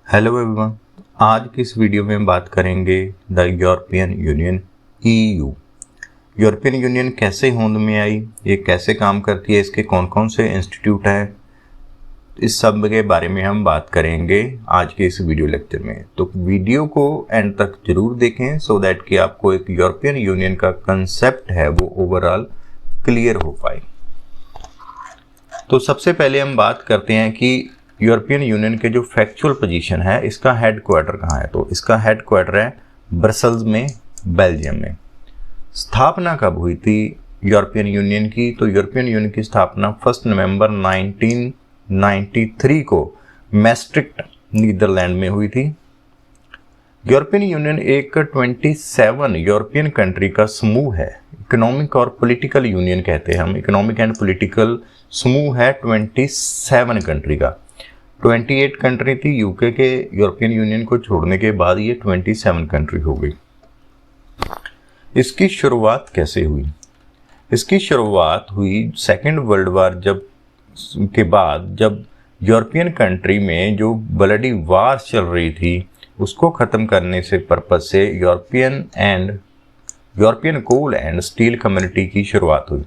Hello everyone. आज की इस वीडियो में बात करेंगे the European union EU. European union कैसे होंद में आई, ये कैसे काम करती है, इसके कौन कौन से इंस्टीट्यूट हैं, इस सब के बारे में हम बात करेंगे आज के इस वीडियो लेक्चर में। तो वीडियो को एंड तक जरूर देखें सो दैट कि आपको एक यूरोपियन यूनियन का कंसेप्ट है वो ओवरऑल क्लियर हो पाए। तो सबसे पहले हम बात करते हैं कि यूरोपियन यूनियन के जो फैक्चुअल पोजीशन है, इसका हेड क्वार्टर कहाँ है। तो इसका हेड क्वार्टर है ब्रसल्स में, बेल्जियम में। स्थापना कब हुई थी यूरोपियन यूनियन की? तो यूरोपियन यूनियन की स्थापना 1 नवंबर 1993 को मैस्ट्रिक्ट, नीदरलैंड में हुई थी। यूरोपियन यूनियन एक 27 यूरोपियन कंट्री का समूह है। इकोनॉमिक और पॉलिटिकल यूनियन कहते हैं हम, इकोनॉमिक एंड पॉलिटिकल समूह है 27 कंट्री का। 28 कंट्री थी यूके के यूरोपियन यूनियन को छोड़ने के बाद, ये 27 कंट्री हो गई। इसकी शुरुआत कैसे हुई? इसकी शुरुआत हुई सेकेंड वर्ल्ड वार के बाद, जब यूरोपियन कंट्री में जो ब्लडी वार चल रही थी उसको ख़त्म करने से पर्पज से European coal and steel community की शुरुआत हुई।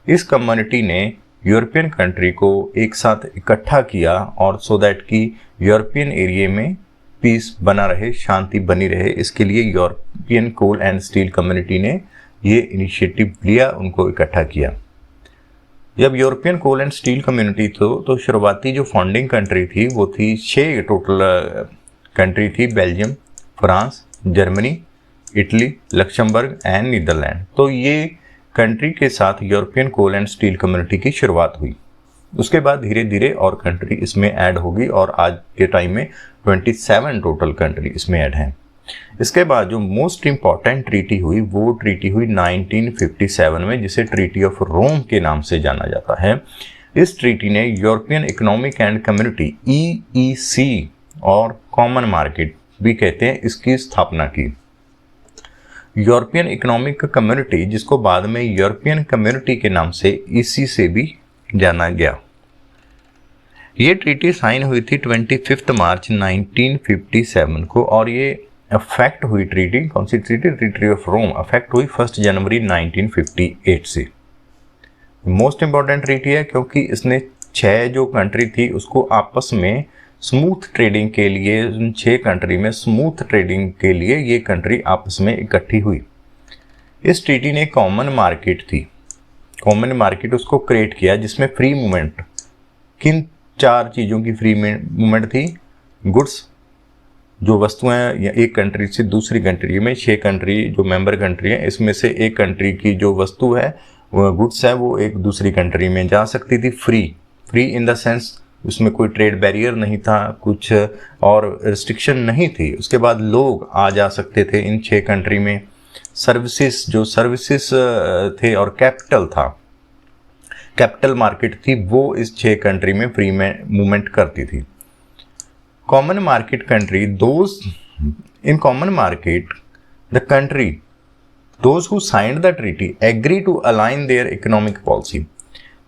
इस कम्युनिटी ने यूरोपियन कंट्री को एक साथ इकट्ठा किया और सो दैट कि यूरोपियन एरिया में पीस बना रहे, शांति बनी रहे, इसके लिए European coal and steel community ने ये इनिशिएटिव लिया, उनको इकट्ठा किया। जब European coal and steel community तो शुरुआती जो फाउंडिंग कंट्री थी वो थी 6 टोटल कंट्री थी, Belgium, France, Germany, Italy, Luxembourg and Netherlands. तो ये कंट्री के साथ European coal and steel community की शुरुआत हुई। उसके बाद धीरे धीरे और कंट्री इसमें ऐड होगी और आज के टाइम में 27 टोटल कंट्री इसमें ऐड हैं। इसके बाद जो मोस्ट इम्पॉर्टेंट ट्रीटी हुई वो ट्रीटी हुई 1957 में, जिसे ट्रीटी ऑफ रोम के नाम से जाना जाता है। इस ट्रीटी ने European economic and community EEC और कॉमन मार्केट भी कहते हैं, इसकी स्थापना की। यूरोपियन इकोनॉमिक कम्युनिटी, जिसको बाद में यूरोपियन कम्युनिटी के नाम से EC से भी जाना गया। ये ट्रीटी साइन हुई थी 25 मार्च 1957 को और ये अफेक्ट हुई ट्रीटी, कौन सी treaty? Treaty of Rome affect हुई 1 जनवरी 1958 से। मोस्ट इंपॉर्टेंट ट्रीटी है क्योंकि इसने 6 जो कंट्री थी उसको आपस में स्मूथ ट्रेडिंग के लिए, 6 कंट्री में स्मूथ ट्रेडिंग के लिए ये कंट्री आपस में इकट्ठी हुई। इस ट्रीटी ने कॉमन मार्केट थी, कॉमन मार्केट उसको क्रिएट किया, जिसमें फ्री मूवमेंट, किन 4 चीज़ों की फ्री मूवमेंट थी? गुड्स, जो वस्तुएं एक कंट्री से दूसरी कंट्री में, 6 कंट्री जो मेंबर कंट्री हैं इसमें से एक कंट्री की जो वस्तु है, गुड्स है, वो एक दूसरी कंट्री में जा सकती थी फ्री इन द सेंस उसमें कोई ट्रेड बैरियर नहीं था, कुछ और रिस्ट्रिक्शन नहीं थी। उसके बाद लोग आ जा सकते थे इन 6 कंट्री में। सर्विसेज थे और कैपिटल था, कैपिटल मार्केट थी, वो इस 6 कंट्री में फ्री में मूवमेंट करती थी। Common market country, in common market the country those who signed the treaty agree to align their economic policy.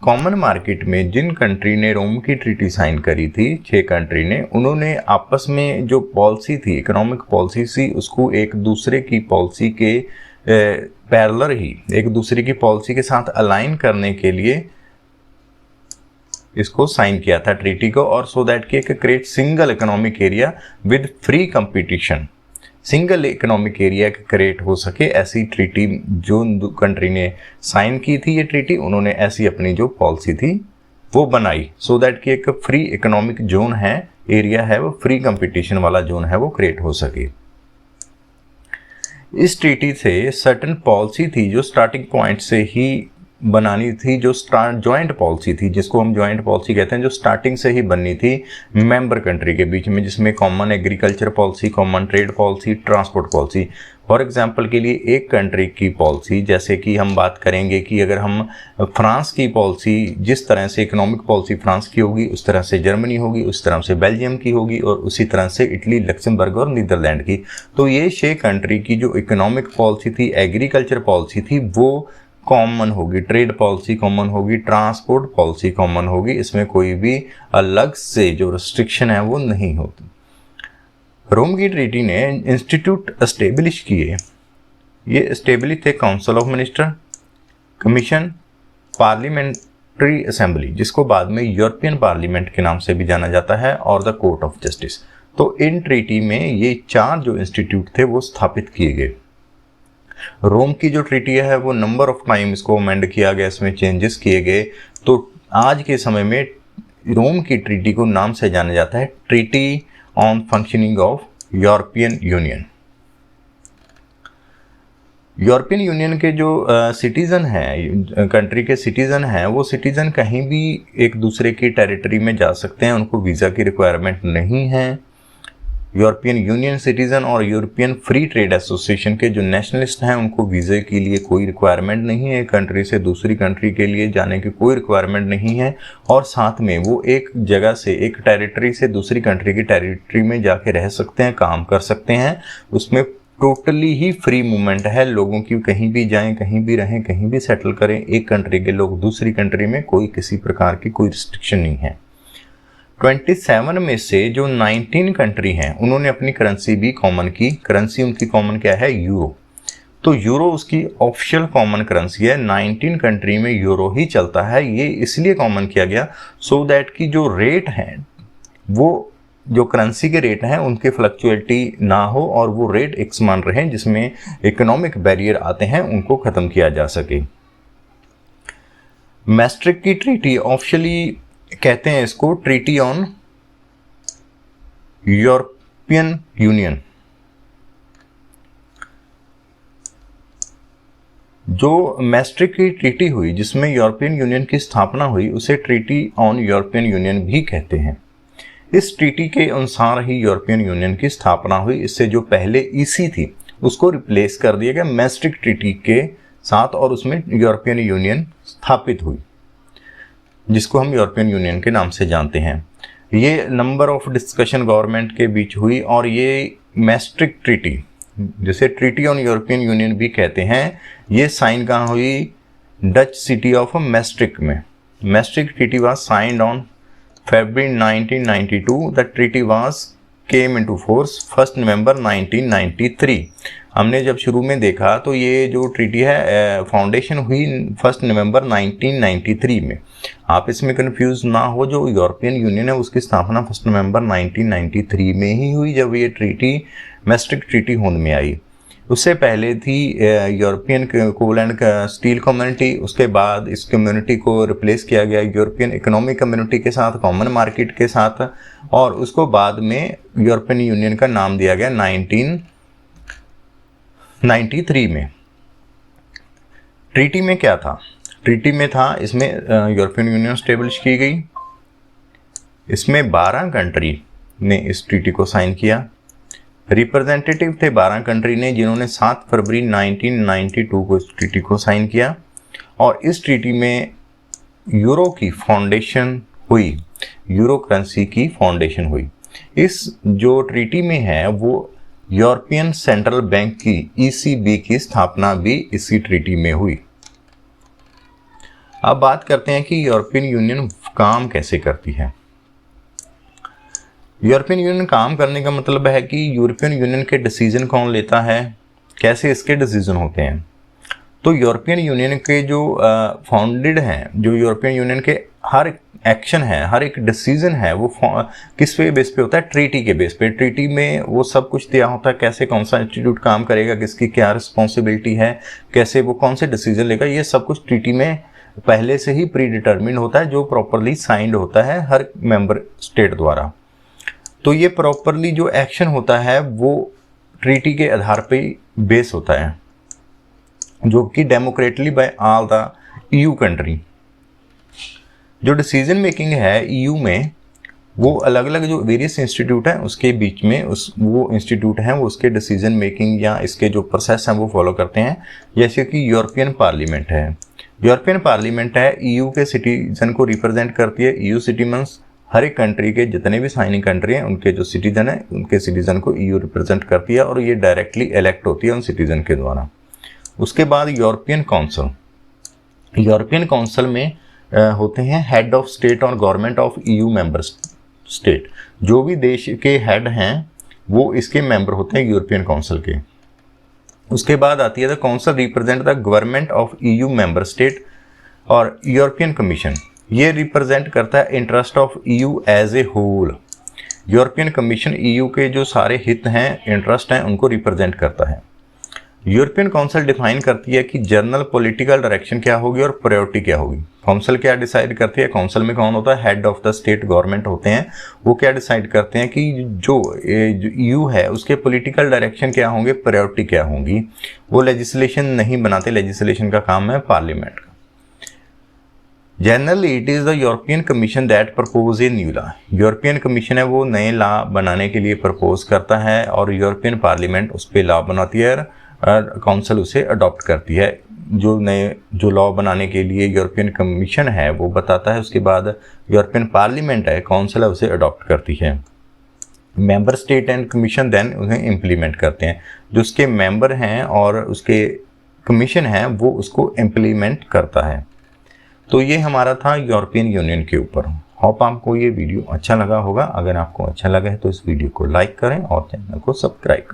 Common market में जिन कंट्री ने रोम की ट्रीटी साइन करी थी, 6 कंट्री ने, उन्होंने आपस में जो पॉलिसी थी, इकोनॉमिक पॉलिसी थी, उसको एक दूसरे की पॉलिसी के पैरेलल ही एक दूसरे की पॉलिसी के साथ अलाइन करने के लिए इसको साइन किया था ट्रीटी को, और सो दैट कि एक create single economic area with free competition, single economic area create हो सके, ऐसी ट्रीटी जो कंट्री ने साइन की थी, ये ट्रीटी उन्होंने ऐसी अपनी जो पॉलिसी थी वो बनाई, सो दैट कि एक फ्री इकोनॉमिक जोन है, एरिया है, वो फ्री कंपटीशन वाला जोन है, वो क्रिएट हो सके। इस ट्रीटी से सर्टेन पॉलिसी थी जो स्टार्टिंग पॉइंट से ही बनानी थी, जो जॉइंट पॉलिसी थी, जिसको हम जॉइंट पॉलिसी कहते हैं, जो स्टार्टिंग से ही बननी थी मेंबर कंट्री के बीच में, जिसमें common agriculture policy, common trade policy, transport policy. For example के लिए एक कंट्री की पॉलिसी, जैसे कि हम बात करेंगे कि अगर हम फ्रांस की पॉलिसी, जिस तरह से इकोनॉमिक पॉलिसी फ्रांस की होगी उस तरह से जर्मनी होगी, उस तरह से बेल्जियम की होगी और उसी तरह से इटली, लक्समबर्ग और नीदरलैंड की। तो ये 6 कंट्री की जो इकोनॉमिक पॉलिसी थी, एग्रीकल्चर पॉलिसी थी, वो कॉमन होगी, ट्रेड पॉलिसी कॉमन होगी, ट्रांसपोर्ट पॉलिसी कॉमन होगी, इसमें कोई भी अलग से जो रिस्ट्रिक्शन है वो नहीं होती। रोम की ट्रीटी ने इंस्टीट्यूट एस्टेब्लिश किए। ये एस्टेब्लिश थे council of minister, commission, parliamentary assembly, जिसको बाद में यूरोपियन पार्लियामेंट के नाम से भी जाना जाता है, और द कोर्ट ऑफ जस्टिस। तो इन ट्रीटी में ये 4 जो इंस्टीट्यूट थे वो स्थापित किए गए। रोम की जो ट्रीटी है वो नंबर ऑफ टाइम इसको अमेंड किया गया, इसमें चेंजेस किए गए। तो आज के समय में रोम की ट्रीटी को नाम से जाना जाता है treaty on functioning of European union. European union के जो सिटीज़न हैं, कंट्री के सिटीज़न हैं, वो सिटीज़न कहीं भी एक दूसरे की टेरिटरी में जा सकते हैं, उनको वीज़ा की रिक्वायरमेंट नहीं है। यूरोपियन यूनियन सिटीज़न और यूरोपियन फ्री ट्रेड एसोसिएशन के जो नेशनलिस्ट हैं उनको वीज़े के लिए कोई रिक्वायरमेंट नहीं है, कंट्री से दूसरी कंट्री के लिए जाने की कोई रिक्वायरमेंट नहीं है, और साथ में वो एक जगह से, एक टेरिटरी से दूसरी कंट्री की टेरिटरी में जाके रह सकते हैं, काम कर सकते हैं। उसमें टोटली ही फ्री मूवमेंट है लोगों की, कहीं भी जाएं, कहीं भी रहें, कहीं भी सेटल करें। एक कंट्री के लोग दूसरी कंट्री में कोई किसी प्रकार की कोई रिस्ट्रिक्शन नहीं है। 27 में से जो 19 कंट्री हैं उन्होंने अपनी करेंसी भी कॉमन की। करेंसी उनकी कॉमन क्या है? यूरो। तो यूरो उसकी ऑफिशियल कॉमन करेंसी है। 19 कंट्री में यूरो ही चलता है। ये इसलिए कॉमन किया गया सो दैट कि जो रेट हैं वो जो करेंसी के रेट हैं उनके फ्लक्चुएलिटी ना हो और वो रेट एक समान रहें, जिसमें इकोनॉमिक बैरियर आते हैं उनको ख़त्म किया जा सके। मैस्ट्रिक्ट की ट्रीटी ऑफिशियली कहते हैं इसको ट्रीटी ऑन यूरोपियन यूनियन। जो मैस्ट्रिक्ट की ट्रीटी हुई जिसमें यूरोपियन यूनियन की स्थापना हुई उसे ट्रीटी ऑन यूरोपियन यूनियन भी कहते हैं। इस ट्रीटी के अनुसार ही यूरोपियन यूनियन की स्थापना हुई। इससे जो पहले ईसी थी उसको रिप्लेस कर दिया गया मैस्ट्रिक्ट ट्रीटी के साथ और उसमें यूरोपियन यूनियन स्थापित हुई, जिसको हम यूरोपियन यूनियन के नाम से जानते हैं। ये नंबर ऑफ डिस्कशन गवर्नमेंट के बीच हुई और ये मैस्ट्रिक्ट ट्रीटी, जिसे ट्रीटी ऑन यूरोपियन यूनियन भी कहते हैं, ये साइन कहाँ हुई? डच सिटी ऑफ मैस्ट्रिक्ट में। Maastricht treaty was signed on February 1992. The treaty came into force 1 November 1993. हमने जब शुरू में देखा तो ये जो ट्रीटी है फाउंडेशन हुई 1 नवंबर 1993 में। आप इसमें कंफ्यूज ना हो, जो यूरोपियन यूनियन है उसकी स्थापना 1 नवंबर 1993 में ही हुई जब ये ट्रीटी मैस्ट्रिक्ट ट्रीटी होंद में आई। उससे पहले थी यूरोपियन कोलैंड स्टील कम्युनिटी। उसके बाद इस कम्युनिटी को रिप्लेस किया गया यूरोपियन इकोनॉमिक कम्युनिटी के साथ, कॉमन मार्केट के साथ, और उसको बाद में यूरोपियन यूनियन का नाम दिया गया 1993 में। ट्रीटी में क्या था? ट्रीटी में था, इसमें यूरोपियन यूनियन स्टेब्लिश की गई। इसमें 12 कंट्री ने इस ट्रीटी को साइन किया। रिप्रेजेंटेटिव थे 12 कंट्री ने, जिन्होंने 7 फरवरी 1992 को इस ट्रीटी को साइन किया। और इस ट्रीटी में यूरो की फाउंडेशन हुई, यूरो करेंसी की फाउंडेशन हुई। इस जो ट्रीटी में है वो यूरोपियन सेंट्रल बैंक की ECB की स्थापना भी इसी ट्रीटी में हुई। अब बात करते हैं कि यूरोपियन यूनियन काम कैसे करती है। यूरोपियन यूनियन काम करने का मतलब है कि यूरोपियन यूनियन के डिसीजन कौन लेता है, कैसे इसके डिसीजन होते हैं। तो यूरोपियन यूनियन के जो फाउंडेड हैं, जो यूरोपियन यूनियन के हर एक्शन है, हर एक डिसीजन है, वो किस पे बेस पे होता है? ट्रीटी के बेस पे। ट्रीटी में वो सब कुछ दिया होता है, कैसे कौन सा इंस्टीट्यूट काम करेगा, किसकी क्या रिस्पॉन्सिबिलिटी है, कैसे वो कौन से डिसीजन लेगा, ये सब कुछ ट्रीटी में पहले से ही प्री डिटर्मिन्ड होता है, जो प्रॉपरली साइंड होता है हर मेंबर स्टेट द्वारा। तो ये प्रॉपरली जो एक्शन होता है वो ट्रीटी के आधार पे बेस होता है, जो कि democratically by all the EU कंट्री। जो डिसीजन मेकिंग है EU में, वो अलग अलग जो वेरियस इंस्टीट्यूट हैं उसके बीच में वो इंस्टीट्यूट हैं वो उसके डिसीजन मेकिंग या इसके जो प्रोसेस हैं वो फॉलो करते हैं। जैसे कि यूरोपियन पार्लियामेंट है। यूरोपियन पार्लियामेंट है, EU के सिटीजन को रिप्रेजेंट करती है। EU सिटीजन्स हर एक कंट्री के जितने भी साइनिंग कंट्री हैं उनके जो सिटीजन हैं उनके सिटीजन को EU रिप्रेजेंट करती है और ये डायरेक्टली इलेक्ट होती है उन सिटीजन के द्वारा। उसके बाद यूरोपियन काउंसिल। यूरोपियन काउंसिल में होते हैं हेड ऑफ स्टेट और government of EU member state. जो भी देश के हेड हैं वो इसके मेंबर होते हैं यूरोपियन काउंसिल के। उसके बाद आती है the council represent the government of EU member state और यूरोपियन कमीशन, ये रिप्रेजेंट करता है interest of EU as a whole. European commission EU के जो सारे हित हैं, इंटरेस्ट हैं, उनको रिप्रेजेंट करता है। यूरोपियन काउंसिल डिफाइन करती है कि जनरल पॉलिटिकल डायरेक्शन क्या होगी और प्रायोरिटी क्या होगी। काउंसिल क्या डिसाइड करती है, काउंसिल में कौन होता है, head of the state government होते हैं, वो क्या डिसाइड करते हैं कि जो EU है उसके पॉलिटिकल डायरेक्शन क्या होंगे, प्रायोरिटी क्या होंगी। वो लेजिस्लेशन नहीं बनाते, लेजिस्लेशन का काम है पार्लियामेंट का। Generally it is the European commission that propose a new law, European commission है वो नए लॉ बनाने के लिए प्रपोज करता है और यूरोपियन पार्लियामेंट उस पर लॉ बनाती है, काउंसिल उसे अडॉप्ट करती है। जो लॉ बनाने के लिए यूरोपियन कमीशन है वो बताता है, उसके बाद यूरोपियन पार्लियामेंट है, काउंसिल है, उसे अडॉप्ट करती है। Member state and commission then उन्हें इम्प्लीमेंट करते हैं, जो उसके मेंबर हैं और उसके कमीशन है वो उसको इम्प्लीमेंट करता है। तो ये हमारा था यूरोपियन यूनियन के ऊपर। होप आपको ये वीडियो अच्छा लगा होगा। अगर आपको अच्छा लगा है तो इस वीडियो को लाइक करें और चैनल को सब्सक्राइब करें।